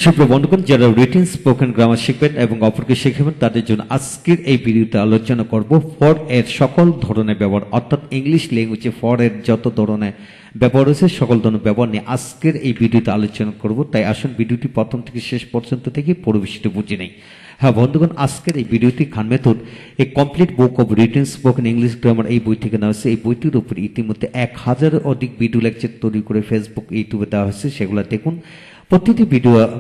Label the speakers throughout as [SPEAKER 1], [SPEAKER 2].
[SPEAKER 1] সুপ্রিয় বন্ধুগণ, যারা রিটেন স্পোকেন গ্রামার শিখবেন এবং অপরকে শেখাবেন তাদের জন্য আজকের এই ভিডিওতে আলোচনা করব ফর এর সকল ধরনের ব্যবহার, অর্থাৎ ইংলিশ ল্যাঙ্গুয়েজে ফর এর যত ধরনের ব্যবহার রয়েছে সকল ধরনের ব্যবহার নিয়ে আজকের এই ভিডিওতে আলোচনা করব। তাই আসুন ভিডিওটি প্রথম থেকে শেষ পর্যন্ত থেকে পুরো বিষয়টি বুঝে নেই। হ্যাঁ বন্ধুগণ, আজকের এই ভিডিওটি Khan method a complete book of written spoken English grammar এই বই থেকে নেওয়া হয়েছে। এই বইটির উপর ইতিমধ্যে 1000-এর অধিক ভিডিও লেকচার তৈরি করে ফেসবুক, ইউটিউবে দেওয়া হয়েছে, সেগুলো দেখুন। প্রতিটি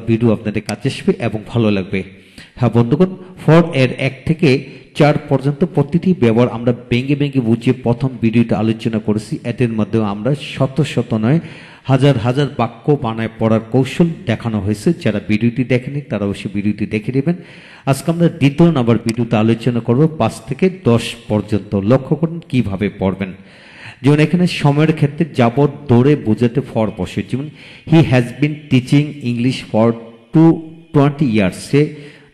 [SPEAKER 1] ভিডিও আপনাদের কাছে আসবে এবং ভালো লাগবে। হ্যাঁ বন্ধুগণ, ফর এর 1 থেকে 4 পর্যন্ত প্রতিটি ব্যবহার আমরা ভেঙে ভেঙে বুঝিয়ে প্রথম ভিডিওতে আলোচনা করেছি। এদের মধ্যেও আমরা শত নয় হাজার হাজার বাক্য বানায় পড়ার কৌশল দেখানো হয়েছে। যারা ভিডিওটি দেখেনি তারা অবশ্যই ভিডিওটি দেখে নেবেন। আজকে আমরা দ্বিতীয় নাম্বার ভিডিওতে আলোচনা করব 5 থেকে 10 পর্যন্ত। লক্ষ্য করুন কিভাবে পড়বেন। যেমন এখানে সময়ের ক্ষেত্রে যাবত ধরে বোঝাতে ফর বসে। যেমন he has been teaching English for 20 years.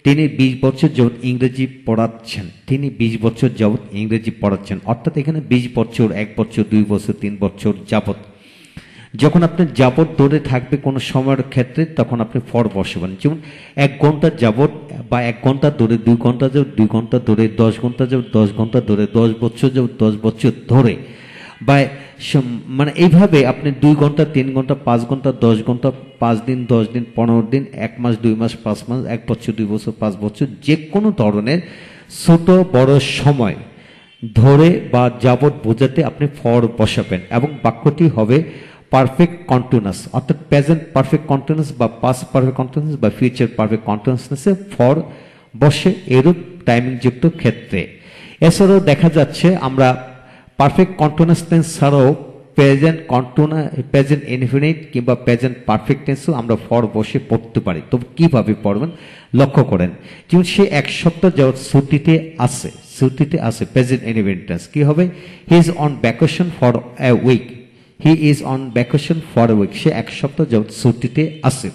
[SPEAKER 1] তিনি 20 বছর যাবৎ ইংরেজি পড়াচ্ছেন। তিনি 20 বছর যাবৎ ইংরেজি পড়াচ্ছেন, অর্থাৎ এখানে 20 বছর, 1 বছর, 2 বছর, 3 বছর যাবৎ। যখন আপনার যাবত ধরে থাকবে কোনো সময়ের ক্ষেত্রে তখন আপনি ফর বসাবেন। যেমন 1 ঘন্টা যাবত বা 1 ঘন্টা ধরে, 2 ঘন্টা যাবত 2 ঘন্টা ধরে, 10 ঘন্টা যাবত 10 ঘন্টা ধরে, 10 বছর যাবত 10 বছর ধরে, বা মানে এইভাবে আপনি 2 ঘন্টা, 3 ঘন্টা, 5 ঘন্টা, 10 ঘন্টা, 5 দিন, 10 দিন, 15 দিন, 1 মাস, 2 মাস, 5 মাস, 1 বছর, 2 বছর, 5 বছর, যে কোনো ধরনের ছোট বড় সময় ধরে বা যাবত বোঝাতে আপনি ফর বসাবেন এবং বাক্যটি হবে পারফেক্ট কন্টিনিউয়াস, অর্থাৎ প্রেজেন্ট পারফেক্ট কন্টিনিউয়াস বা পাস্ট পারফেক্ট কন্টিনিউয়াস বা ফিউচার পারফেক্ট কন্টিনিউয়াসে ফর বসে এরূপ টাইমিং যুক্ত ক্ষেত্রে। এছাড়াও দেখা যাচ্ছে আমরা পারফেক্ট কন্টিনিউয়াস টেন্স ছাড়াও প্রেজেন্ট ইনফিনিট কিংবা প্রেজেন্ট পারফেক্ট টেন্সও আমরা ফর বসে পড়তে পারি। তবে কিভাবে পড়বেন লক্ষ্য করেন। যেমন সে 1 সপ্তাহ যাবত ছুটিতে আছে, প্রেজেন্ট ইনফিনিট টেন্স কি হবে? He is on vacation for a week. He is on vacation for a week. সে 1 সপ্তাহ যাবত ছুটিতে আছে।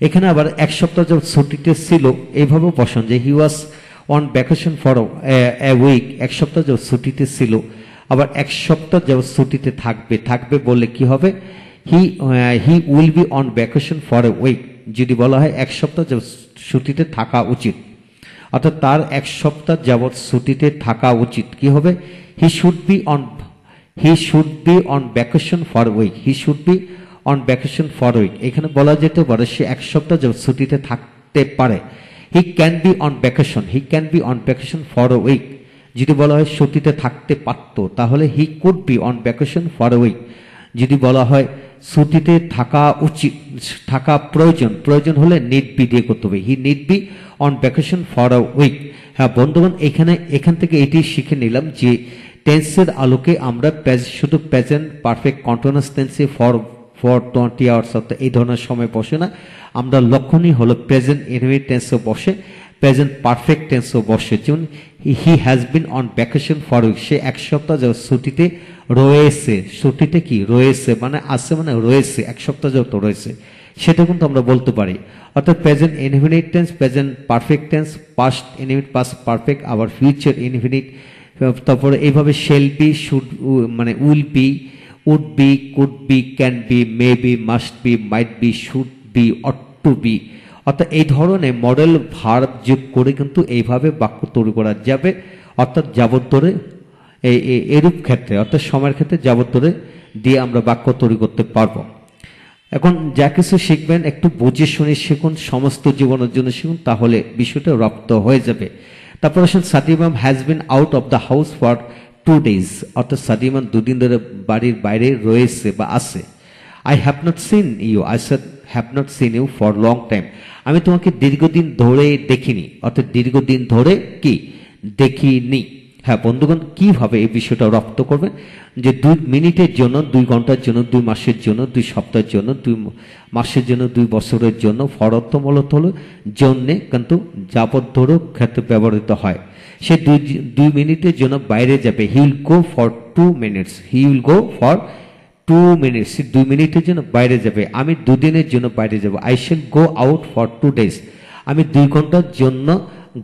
[SPEAKER 1] এখানে আবার 1 সপ্তাহ যাবত ছুটিতে ছিল, এইভাবেও বসান যে he was on vacation for a week. 1 সপ্তাহ যাবত ছুটিতে ছিল। আবার 1 সপ্তাহ যাবত ছুটিতে থাকবে বললে কি হবে? He will be on vacation for a week. যদি বলা হয় 1 সপ্তাহ যাবত ছুটিতে থাকা উচিত, অর্থাৎ তার 1 সপ্তাহ যাবত ছুটিতে থাকা উচিত, কি হবে? He should be on vacation for a week. He should be on vacation for a week. এখানে বলা যেতে পারে সে 1 সপ্তাহ যাবত ছুটিতে থাকতে পারে। He can be on vacation for a week. যদি বলা হয় ছুটিতে থাকতে পারত, তাহলে he could be on vacation for a week. যদি বলা হয় ছুটিতে থাকা উচিত, থাকা প্রয়োজন হলে নিড বি দিয়ে করতে হবে। He need be on vacation for a week. হ্যাঁ বন্ধুগণ, এখান থেকে এটি শিখে নিলাম যে টেন্সের আলোকে আমরা শুধু প্রেজেন্ট পারফেক্ট কন্টিনিউয়াস টেন্সে ফর 20 আওয়ার্স অর্থাৎ এই ধরনের সময় বসে না। আমরা লক্ষণই হলো প্রেজেন্ট ইনফিনিট টেন্সও বসে, প্রেজেন্ট পারফেক্ট টেন্সও বসে। যেমন he has been on vacation for week. সে 1 সপ্তাহ যাবত ছুটিতে রয়েছে। ছুটিতে কি রয়েছে মানে আছে, মানে রয়েছে, 1 সপ্তাহ যাবত রয়েছে, সেটা কিন্তু আমরা বলতে পারি। অর্থাৎ present infinite tense, present perfect tense, past infinite, past perfect, আবার ফিউচার ইনফিনিট, তারপরে এইভাবে শেল বি, শুড মানে will be, would be, could be, can be, may be, must be, might be, should be, ought to be. অর্থাৎ এই ধরনের modal verb যোগ করে কিন্তু এইভাবে বাক্য তৈরি করা যাবে। অর্থাৎ যাবত ধরে এরূপ ক্ষেত্রে, অর্থাৎ সময়ের ক্ষেত্রে যাবত ধরে দিয়ে আমরা বাক্য তৈরি করতে পারবো। এখন যা কিছু শিখবেন একটু বুঝে শুনে শিখুন, সমস্ত জীবনের জন্য শিখুন, তাহলে বিষয়টা রপ্ত হয়ে যাবে। তারপর আসুন, সাদিমাম has been out of the house for 2 days। অর্থাৎ সাদিমান 2 দিন ধরে বাড়ির বাইরে রয়েছে বা আছে। I have not seen you. I said have not seen you for long time. আমি তোমাকে দীর্ঘদিন ধরে দেখিনি, অর্থাৎ দীর্ঘদিন ধরে কি দেখিনি। হ্যাঁ বন্ধুগণ, কিভাবে এই বিষয়টা রপ্ত করবেন যে 2 মিনিটের জন্য, 2 ঘন্টার জন্য, 2 মাসের জন্য, 2 সপ্তাহের জন্য, 2 মাসের জন্য, 2 বছরের জন্য, ফর অর্থ মূলত হলো জন্যে, কিন্তু যাবত ধরে ক্ষেত্রে ব্যবহৃত হয়। সে 2 মিনিটের জন্য বাইরে যাবে। He will go for 2 minutes। He will go for 2 minutes। 2 মিনিটের জন্য বাইরে যাবে। আমি 2 দিনের জন্য বাইরে যাব। I shall go out for 2 days। আমি 2 ঘন্টার জন্য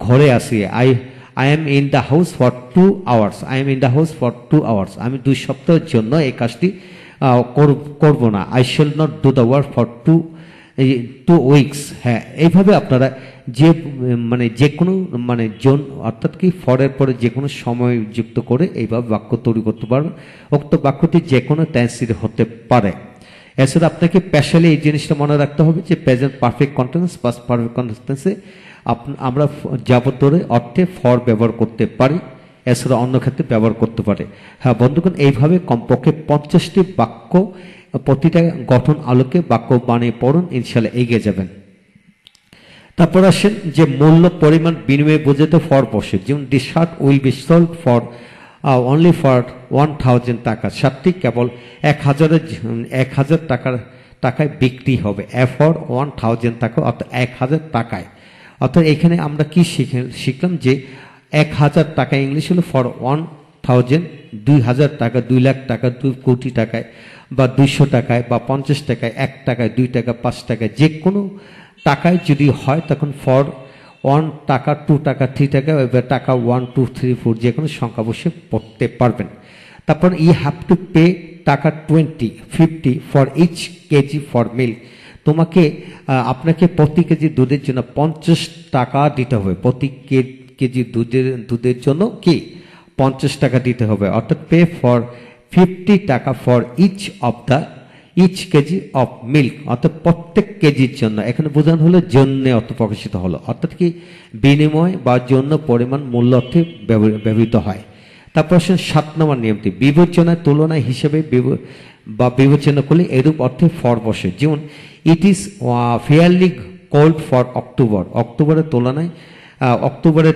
[SPEAKER 1] ঘরে আসি। I am in the house for 2 hours। I am in the house for 2 hours। আমি 2 সপ্তাহের জন্য এই কাজটি করব না। I shall not do the work for 2 এই 2 উইকস, হ্যাঁ এইভাবে আপনারা যে মানে যে কোনো মানে জোন অর্থাৎ কি ফরের পরে যে কোনো সময় যুক্ত করে এইভাবে বাক্য তৈরি করতে পারবেন। উক্ত বাক্যটি যে কোনো টেন্সের হতে পারে। এছাড়া আপনাকে স্পেশালি এই জিনিসটা মনে রাখতে হবে যে present perfect continuous past perfect কন্টিনিউয়াসে আমরা যাবত ধরে অর্থে ফর ব্যবহার করতে পারি, এছাড়া অন্য ক্ষেত্রে ব্যবহার করতে পারে। হ্যাঁ বন্ধুগণ, এইভাবে কমপক্ষে 50টি বাক্য প্রতিটা গঠন আলোকে বাক্য বানিয়ে পড়ুন, ইনশাল্লাহ এগিয়ে যাবেন। তারপর আসেন যে মূল্য পরিমাণ বিনিময়ে বোঝাতে ফর বসে, যেমন the shirt will be sold for only for 1000 টাকা, শার্টটি কেবল 1000 টাকায় বিক্রি হবে। ফর 1000 টাকা অর্থাৎ 1000 টাকায়। অর্থাৎ এখানে আমরা কি শিখলাম যে 1000 টাকা ইংলিশ হলো ফর 1000, 2000 টাকা, 2 লাখ টাকা, 2 কোটি টাকায় বা 200 টাকায় বা 50 টাকায়, 1 টাকায়, 2 টাকা, 5 টাকায়, যে কোনো টাকায় যদি হয় তখন ফর 1 টাকা, 2 টাকা, 3 টাকা, এবার টাকা 1, 2, 3, 4 যে কোনো সংখ্যা বসে পড়তে পারবেন। তারপর ইউ হ্যাভ টু পে টাকা 20, 50 for each KG for milk, তোমাকে আপনাকে প্রতি কেজি দুধের জন্য 50 টাকা দিতে হবে। প্রতি কেজি দুধের জন্য কি 50 টাকা দিতে হবে। অর্থাৎ পে ফর 50 টাকা for each KG of milk, অর্থাৎ প্রত্যেক কেজির জন্য। এখানে বোঝানো হলো জন্য অর্থ প্রকাশিত হলো, অর্থাৎ কি বিনিময় বা জন্য পরিমাণ মূল্য অর্থে ব্যবহৃত হয়। তারপর আসেন 7 নম্বর নিয়মটি, বিবেচনায় তুলনায় হিসেবে বা বিবেচনা করলে এরূপ অর্থে ফর বসে, যেমন it is fairly cold for October, অক্টোবরের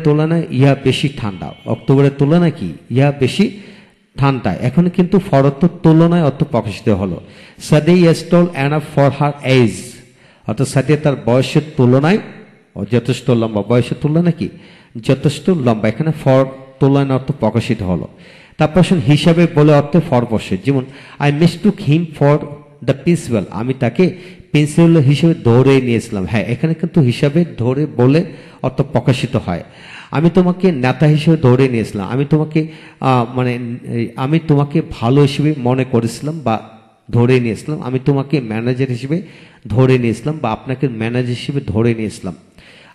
[SPEAKER 1] তুলনায় ইহা বেশি ঠান্ডা। অক্টোবরের তুলনায় কি ইহা বেশি ঠান্ডা। এখন কিন্তু ফর অর্থ তুলনায় অর্থ প্রকাশিত হলো। Sadia is tall enough for her age, অর্থাৎ সাদিয়া তার বয়সের তুলনায় যথেষ্ট লম্বা, বয়সের তুলনায় কি যথেষ্ট লম্বা। এখানে ফর তুলনায় অর্থ প্রকাশিত হলো। তারপর হিসাবে বলে অর্থে ফর বসে, যেমন I mistook him for the principal, আমি তাকে প্রিন্সিপাল হিসেবে ধরে নিয়েছিলাম। হ্যাঁ এখানে কিন্তু হিসাবে ধরে বলে অর্থ প্রকাশিত হয়। আমি তোমাকে নেতা হিসেবে ধরে নিয়েছিলাম, আমি তোমাকে ভালো হিসেবে মনে করেছিলাম বা ধরে নিয়েছিলাম। আমি তোমাকে ম্যানেজার হিসেবে ধরে নিয়েছিলাম বা আপনাকে ম্যানেজার হিসেবে ধরে নিয়েছিলাম।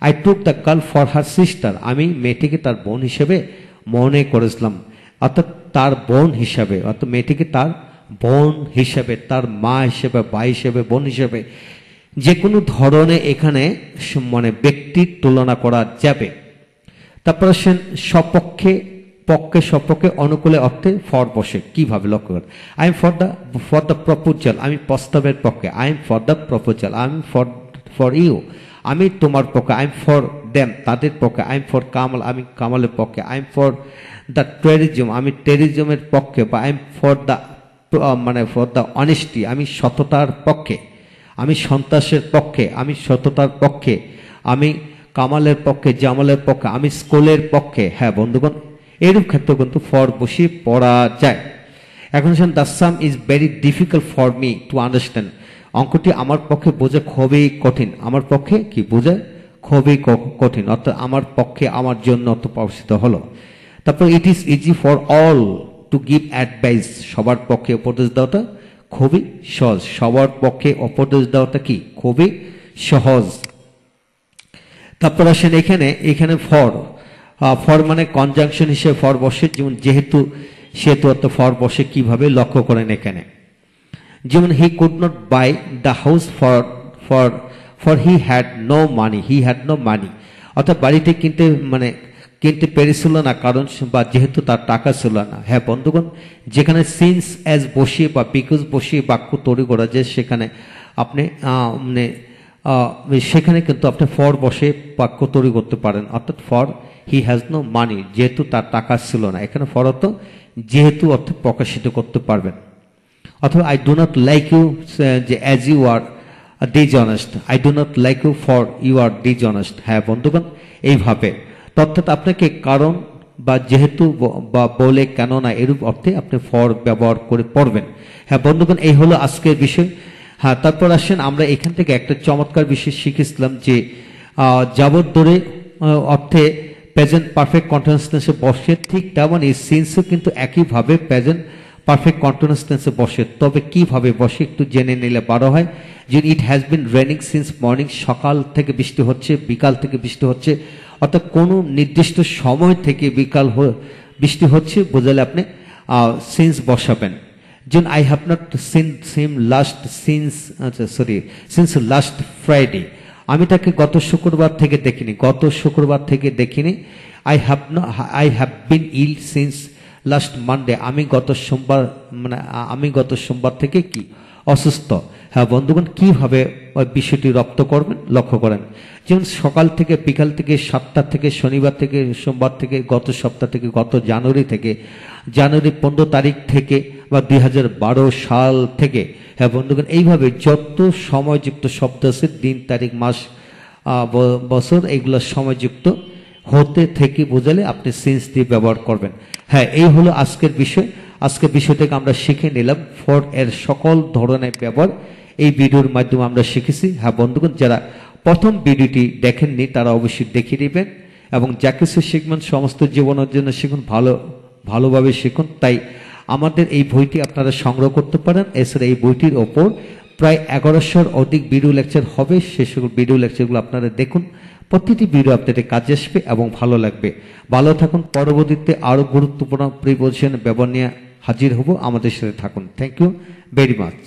[SPEAKER 1] I took the girl for her sister, আমি মেয়েটিকে তার বোন হিসেবে মনে করেছিলাম। অর্থাৎ তার বোন হিসাবে, অর্থাৎ মেয়েটিকে তার বোন হিসেবে, তার মা হিসেবে, ভাই হিসেবে, বোন হিসেবে, যে কোনো ধরনের এখানে ব্যক্তির তুলনা করা যাবে। তারপর আসেন সপক্ষে, সপক্ষে অনুকূলে অর্থে ফর বসে, কিভাবে লক্ষ্য করেন। I am for the proposal, আমি প্রস্তাবের পক্ষে। I am for the proposal, I am for you, আমি তোমার পক্ষে। আই এম ফর দেম, তাদের পক্ষে। আই এম ফর কামাল, আমি কামালের পক্ষে। I am for the terrorism, আমি টেরিজমের পক্ষে। বা I am for the for the honesty, আমি সততার পক্ষে। আমি সন্ত্রাসের পক্ষে, আমি সততার পক্ষে। আমি কামালের পক্ষে, জামালের পক্ষে, আমি স্কুলের পক্ষে। হ্যাঁ বন্ধুগণ, এরূপ ক্ষেত্রে কিন্তু ফর বসিয়ে পড়া যায়। এখন the some is very difficult for me to understand, অঙ্কটি আমার পক্ষে বোঝা খুবই কঠিন। আমার পক্ষে কি বোঝা খুবই কঠিন, অর্থাৎ আমার পক্ষে, আমার জন্য অর্থ প্রকাশিত হলো। তারপর it is easy for all to give advice, সবার পক্ষে উপদেশ দেওয়াটা খুবই সহজ। সবার পক্ষে উপদেশ দেওয়াটা কি খুবই সহজ। তারপর আসেন এখানে ফর মানে কনজাংশন হিসেবে ফর বসে, যেমন যেহেতু সেহেতু অর্থ ফর বসে কিভাবে লক্ষ্য করেন এখানে। যেমন he could not buy the house for he had no money, অর্থাৎ বাড়িতে কিনতে পেরেছিল না, কারণ বা যেহেতু তার টাকা ছিল না। হ্যাঁ বন্ধুগণ, যেখানে সিন্স অ্যাজ বসিয়ে বা বিকজ বসিয়ে বাক্য তৈরি করা যায়, সেখানে আপনি সেখানে কিন্তু আপনি ফর বসে বাক্য তৈরি করতে পারেন। অর্থাৎ for he has no money, যেহেতু তার টাকা ছিল না। এখানে ফর অর্থ যেহেতু অর্থ প্রকাশিত করতে পারবেন। অথবা I do not like you, যে as you are dishonest, I do not like you for you are dishonest. হ্যাঁ বন্ধুগণ, এইভাবে অর্থাৎ আপনাকে কারণ বা যেহেতু বা বলে কেননা এরূপ অর্থে আপনি ফর ব্যবহার করে পড়বেন। হ্যাঁ বন্ধুগণ, এই হলো আজকের বিষয়। হ্যাঁ, তারপর আসেন আমরা এখান থেকে একটা চমৎকার বিষয় শিখেছিলাম যে যাবত ধরে অর্থে প্রেজেন্ট পারফেক্ট কন্টিনিউয়াস টেন্সে বসে, ঠিক তেমনই সিন্সও কিন্তু একইভাবে প্রেজেন্ট পারফেক্ট কন্টিনিউয়াস টেন্সে বসে, তবে কিভাবে বসে একটু জেনে নিলে ভালো হয়। যে it has been raining since morning, সকাল থেকে বৃষ্টি হচ্ছে, বিকাল থেকে বৃষ্টি হচ্ছে, অর্থাৎ কোনো নির্দিষ্ট সময় থেকে বিকাল বৃষ্টি হচ্ছে, বোঝালে আপনি সিন্স বসাবেন। যেমন I have not seen him last since last Friday, আমি তাকে গত শুক্রবার থেকে দেখিনি। I have been ill since last Monday, আমি গত সোমবার থেকে কি অসুস্থ। হ্যাঁ বন্ধুগণ, কিভাবে ওই বিষয়টি রপ্ত করবেন লক্ষ্য করেন। যেমন সকাল থেকে বিকাল থেকে, 7টা থেকে, শনিবার থেকে, সোমবার থেকে, গত সপ্তাহ থেকে, গত জানুয়ারি 15 তারিখ থেকে, বা 2012 সাল থেকে। হ্যাঁ বন্ধুগণ, এইভাবে যত সময়যুক্ত শব্দ আছে, দিন তারিখ মাস বছর, এগুলো সময়যুক্ত হতে থেকে বোঝালে আপনি সিন্স দিয়ে ব্যবহার করবেন। হ্যাঁ, এই হলো আজকের বিষয়। আজকের বিষয় থেকে আমরা শিখে নিলাম ফর এর সকল ধরনের ব্যবহার, এই ভিডিওর মাধ্যমে আমরা শিখেছি। হ্যাঁ বন্ধুগণ, যারা প্রথম ভিডিওটি দেখেননি তারা অবশ্যই দেখে নেবেন, এবং যা কিছু শিখবেন সমস্ত জীবনের জন্য শিখুন, ভালোভাবে শিখুন। তাই আমাদের এই বইটি আপনারা সংগ্রহ করতে পারেন। এছাড়া এই বইটির ওপর প্রায় 1100-র অধিক ভিডিও লেকচার হবে, সে সকল ভিডিও লেকচারগুলো আপনারা দেখুন। প্রতিটি ভিডিও আপনাদের কাজে আসবে এবং ভালো লাগবে। ভালো থাকুন। পরবর্তীতে আরো গুরুত্বপূর্ণ প্রিপোজিশন ব্যবহার নিয়ে হাজির হব। আমাদের সাথে থাকুন। Thank you very much.